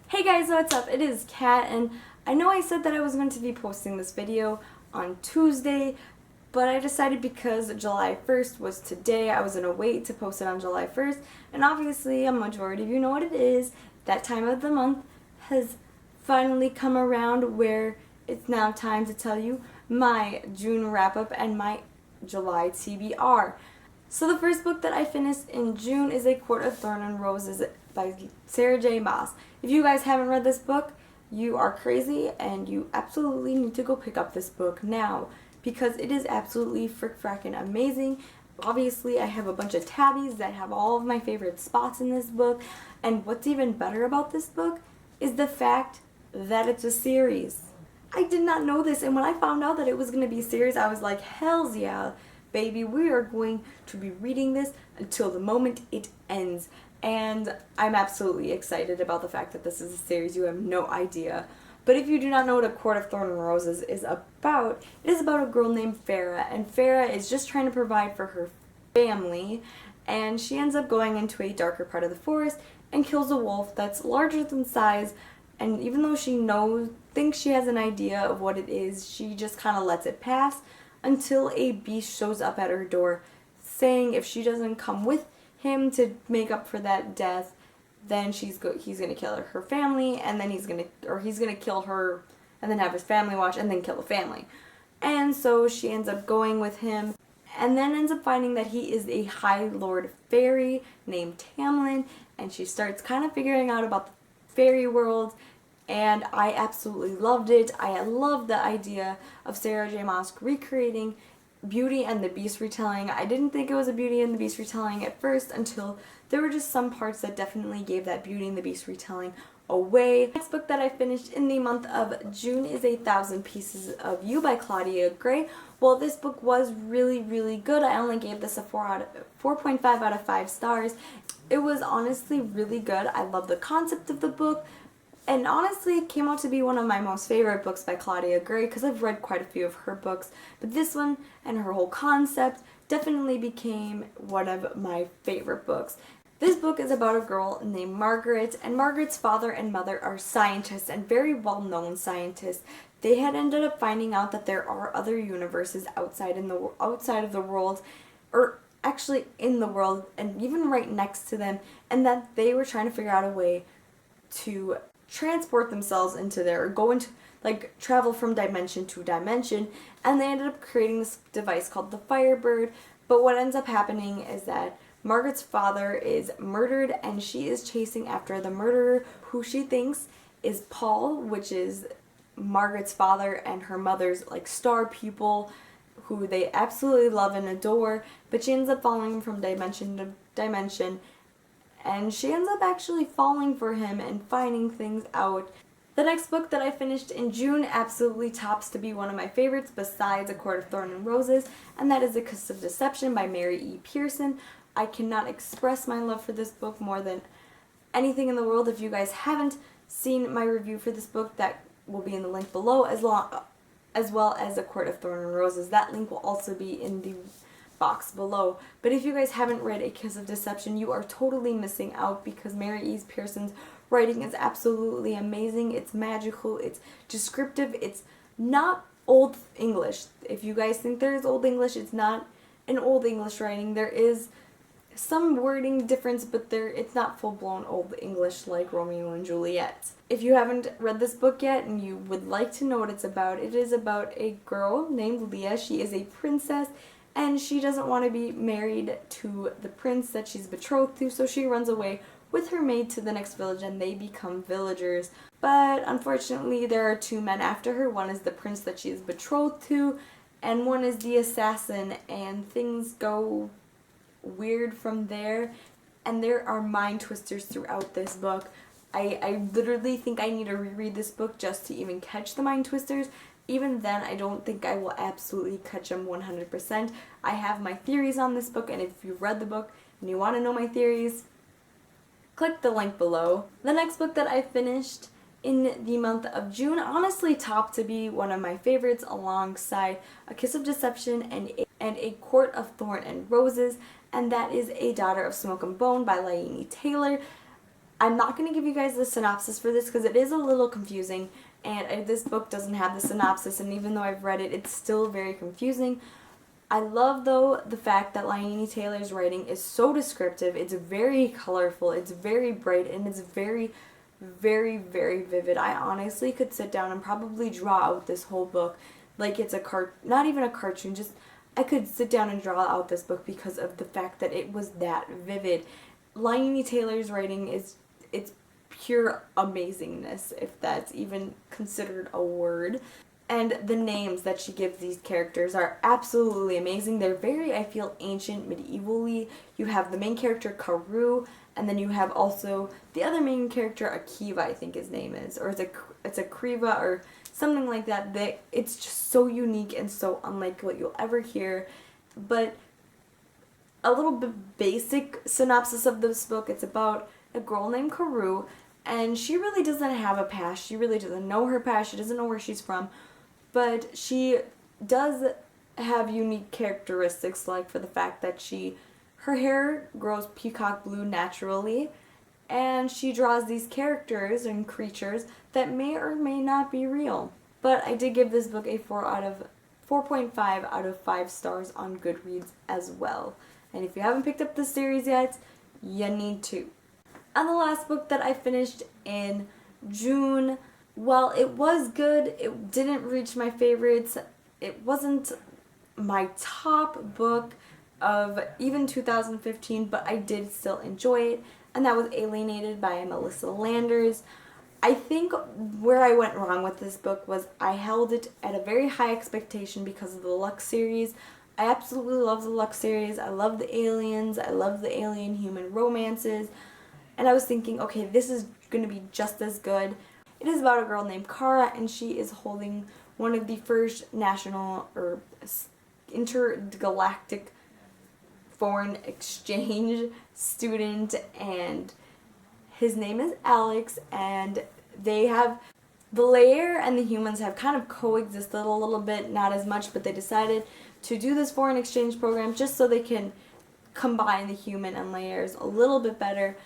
Hey guys, what's up? It is Kat, and I know I said that I was going to be posting this video on Tuesday, but I decided because July 1st was today, I was going to wait to post it on July 1st, and obviously a majority of you know what it is. That time of the month has finally come around where it's now time to tell you my June wrap-up and my July TBR. So the first book that I finished in June is A Court of Thorn and Roses by Sarah J. Maas. If you guys haven't read this book, you are crazy and you absolutely need to go pick up this book now because it is absolutely frick-frackin' amazing. Obviously, I have a bunch of tabbies that have all of my favorite spots in this book, and what's even better about this book is the fact that it's a series. I did not know this, and when I found out that it was going to be a series, I was like, hells yeah, baby, we are going to be reading this until the moment it ends. And I'm absolutely excited about the fact that this is a series. You have no idea. But if you do not know what A Court of Thorn and Roses is about, it is about a girl named Farah. And Farah is just trying to provide for her family. And she ends up going into a darker part of the forest and kills a wolf that's larger than size. And even though she thinks she has an idea of what it is, she just kind of lets it pass until a beast shows up at her door saying if she doesn't come with him to make up for that death, then he's gonna kill her family, and then he's gonna kill her and then have his family watch and then kill the family. And so she ends up going with him and then ends up finding that he is a High Lord fairy named Tamlin, and she starts kind of figuring out about the fairy world. And I absolutely loved it. I loved the idea of Sarah J. Maas recreating Beauty and the Beast retelling. I didn't think it was a Beauty and the Beast retelling at first until there were just some parts that definitely gave that Beauty and the Beast retelling away. The next book that I finished in the month of June is 1,000 Pieces of You by Claudia Gray. Well, this book was really, really good. I only gave this a 4.5 out of 5 stars. It was honestly really good. I love the concept of the book. And honestly, it came out to be one of my most favorite books by Claudia Gray because I've read quite a few of her books. But this one and her whole concept definitely became one of my favorite books. This book is about a girl named Margaret, and Margaret's father and mother are scientists and very well-known scientists. They had ended up finding out that there are other universes outside of the world, or actually in the world, and even right next to them, and that they were trying to figure out a way to transport themselves into there, or go into, like, travel from dimension to dimension, and they ended up creating this device called the Firebird. But what ends up happening is that Margaret's father is murdered, and she is chasing after the murderer, who she thinks is Paul, which is Margaret's father and her mother's, like, star pupil, who they absolutely love and adore, but she ends up falling from dimension to dimension. And she ends up actually falling for him and finding things out. The next book that I finished in June absolutely tops to be one of my favorites besides A Court of Thorn and Roses, and that is The Kiss of Deception by Mary E. Pearson. I cannot express my love for this book more than anything in the world. If you guys haven't seen my review for this book, that will be in the link below, as well as A Court of Thorn and Roses. That link will also be in the box below. But if you guys haven't read A Kiss of Deception, you are totally missing out because Mary E. Pearson's writing is absolutely amazing. It's magical, it's descriptive, it's not old English. If you guys think there is old English, it's not an old English writing. There is some wording difference, but it's not full-blown old English like Romeo and Juliet. If you haven't read this book yet and you would like to know what it's about, it is about a girl named Leah. She is a princess, and she doesn't want to be married to the prince that she's betrothed to, so she runs away with her maid to the next village, and they become villagers. But unfortunately, there are two men after her. One is the prince that she is betrothed to, and one is the assassin, and things go weird from there. And there are mind twisters throughout this book. I literally think I need to reread this book just to even catch the mind twisters. Even then, I don't think I will absolutely catch them 100%. I have my theories on this book, and if you've read the book and you want to know my theories, click the link below. The next book that I finished in the month of June honestly topped to be one of my favorites alongside A Kiss of Deception and A Court of Thorn and Roses, and that is A Daughter of Smoke and Bone by Laini Taylor. I'm not going to give you guys the synopsis for this because it is a little confusing, and this book doesn't have the synopsis, and even though I've read it, it's still very confusing. I love, though, the fact that Laini Taylor's writing is so descriptive. It's very colorful, it's very bright, and it's very, very, very vivid. I honestly could sit down and probably draw out this whole book like it's not even a cartoon, just I could sit down and draw out this book because of the fact that it was that vivid. Laini Taylor's writing it's pure amazingness, if that's even considered a word. And the names that she gives these characters are absolutely amazing. They're very, I feel, ancient, medievally. You have the main character, Karu, and then you have also the other main character, Akiva, I think his name is. Or it's Akriva, or something like that. It's just so unique and so unlike what you'll ever hear. But a little bit basic synopsis of this book, it's about a girl named Karu, and she really doesn't have a past. She really doesn't know her past. She doesn't know where she's from. But she does have unique characteristics, like for the fact that her hair grows peacock blue naturally, and she draws these characters and creatures that may or may not be real. But I did give this book a 4.5 out of 5 stars on Goodreads as well. And if you haven't picked up the series yet, you need to. And the last book that I finished in June, well, it was good. It didn't reach my favorites. It wasn't my top book of even 2015, but I did still enjoy it, and that was Alienated by Melissa Landers. I think where I went wrong with this book was I held it at a very high expectation because of the Lux series. I absolutely love the Lux series. I love the aliens. I love the alien-human romances. And I was thinking, okay, this is going to be just as good. It is about a girl named Kara, and she is holding one of the first national or intergalactic foreign exchange student, and his name is Alex, and the layer and the humans have kind of coexisted a little bit, not as much, but they decided to do this foreign exchange program just so they can combine the human and layers a little bit better.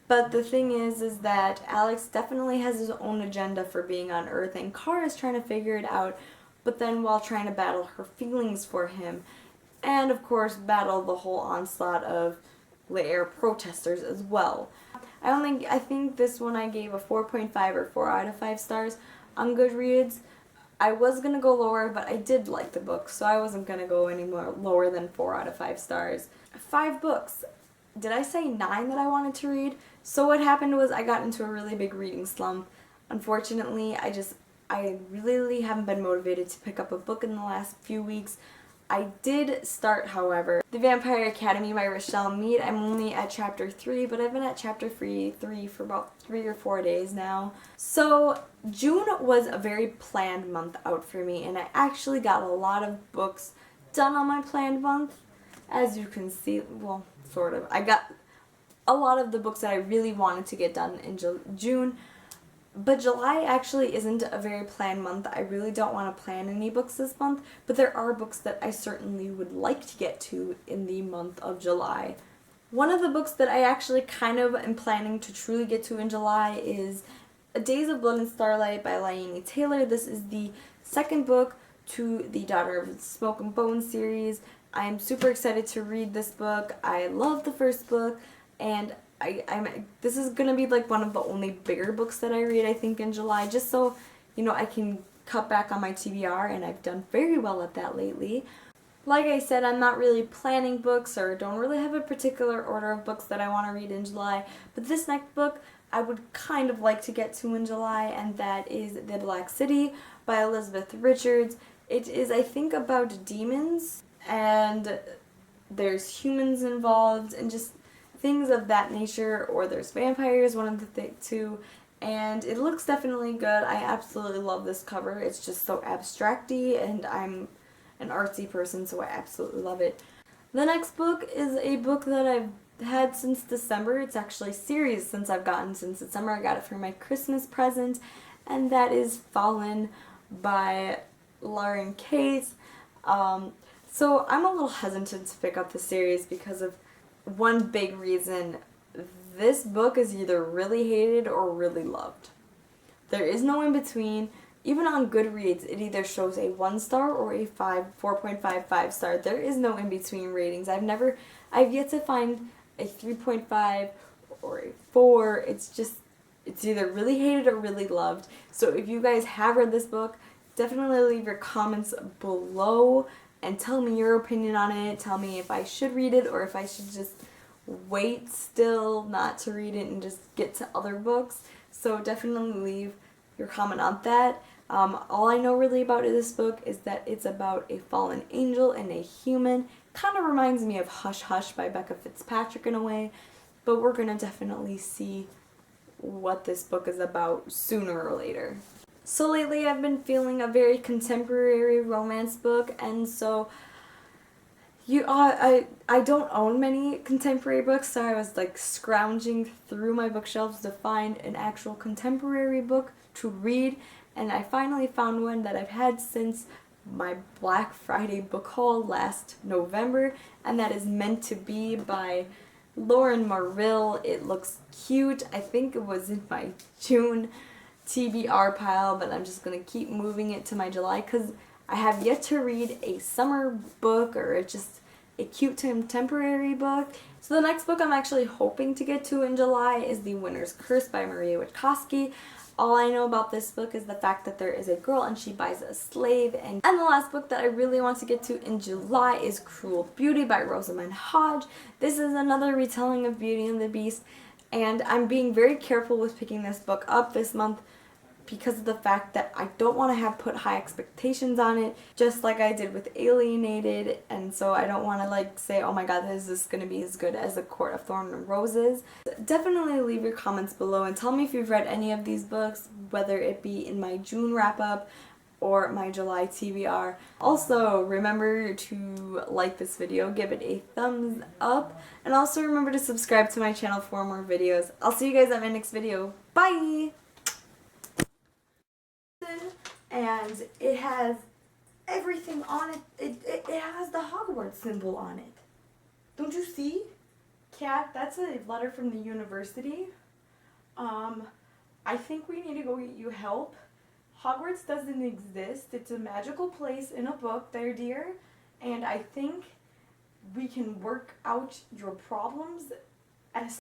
But the thing is that Alex definitely has his own agenda for being on Earth, and Kara is trying to figure it out, but then while trying to battle her feelings for him, and of course battle the whole onslaught of layer protesters as well. I think this one I gave a 4.5 or 4 out of 5 stars on Goodreads. I was going to go lower, but I did like the book, so I wasn't going to go any more lower than 4 out of 5 stars. 5 books. Did I say 9 that I wanted to read? So what happened was I got into a really big reading slump. Unfortunately, I really haven't been motivated to pick up a book in the last few weeks. I did start, however, The Vampire Academy by Rochelle Mead. I'm only at chapter 3, but I've been at chapter 3 for about 3 or 4 days now. So June was a very planned month out for me, and I actually got a lot of books done on my planned month. As you can see, well, sort of. I got a lot of the books that I really wanted to get done in June. But July actually isn't a very planned month. I really don't want to plan any books this month, but there are books that I certainly would like to get to in the month of July. One of the books that I actually kind of am planning to truly get to in July is Days of Blood and Starlight by Laini Taylor. This is the second book to the Daughter of Smoke and Bone series. I'm super excited to read this book. I love the first book, and this is going to be like one of the only bigger books that I read, I think, in July, just so, I can cut back on my TBR, and I've done very well at that lately. Like I said, I'm not really planning books or don't really have a particular order of books that I want to read in July, but this next book I would kind of like to get to in July, and that is The Black City by Elizabeth Richards. It is, I think, about demons, and there's humans involved, and just things of that nature, or there's vampires, one of the two, and it looks definitely good. I absolutely love this cover. It's just so abstract-y, and I'm an artsy person, so I absolutely love it. The next book is a book that I've had since December. It's actually a series since I've gotten since December. I got it for my Christmas present, and that is Fallen by Lauren Case. So I'm a little hesitant to pick up the series because of one big reason, this book is either really hated or really loved. There is no in between. Even on Goodreads, it either shows a 1 star or a 4.55 star. There is no in between ratings. I've yet to find a 3.5 or a 4. It's either really hated or really loved. So if you guys have read this book, definitely leave your comments below and tell me your opinion on it. Tell me if I should read it or if I should just wait still not to read it and just get to other books. So definitely leave your comment on that. All I know really about this book is that it's about a fallen angel and a human. Kind of reminds me of Hush Hush by Becca Fitzpatrick in a way, but we're going to definitely see what this book is about sooner or later. So lately I've been feeling a very contemporary romance book, and so I don't own many contemporary books, so I was like scrounging through my bookshelves to find an actual contemporary book to read, and I finally found one that I've had since my Black Friday book haul last November, and that is Meant to Be by Lauren Marrill. It looks cute. I think it was in my June TBR pile, but I'm just going to keep moving it to my July because I have yet to read a summer book or just a cute contemporary book. So the next book I'm actually hoping to get to in July is The Winter's Curse by Maria Wachowski. All I know about this book is the fact that there is a girl and she buys a slave. And the last book that I really want to get to in July is Cruel Beauty by Rosamund Hodge. This is another retelling of Beauty and the Beast, and I'm being very careful with picking this book up this month because of the fact that I don't want to put high expectations on it, just like I did with Alienated, and so I don't want to like say, oh my god, is this going to be as good as A Court of Thorns and Roses? Definitely leave your comments below and tell me if you've read any of these books, whether it be in my June wrap-up or my July TBR. Also, remember to like this video, give it a thumbs up, and also remember to subscribe to my channel for more videos. I'll see you guys at my next video. Bye! And it has everything on it. It has the Hogwarts symbol on it. Don't you see? Kat, that's a letter from the university. I think we need to go get you help. Hogwarts doesn't exist. It's a magical place in a book there, dear. And I think we can work out your problems at a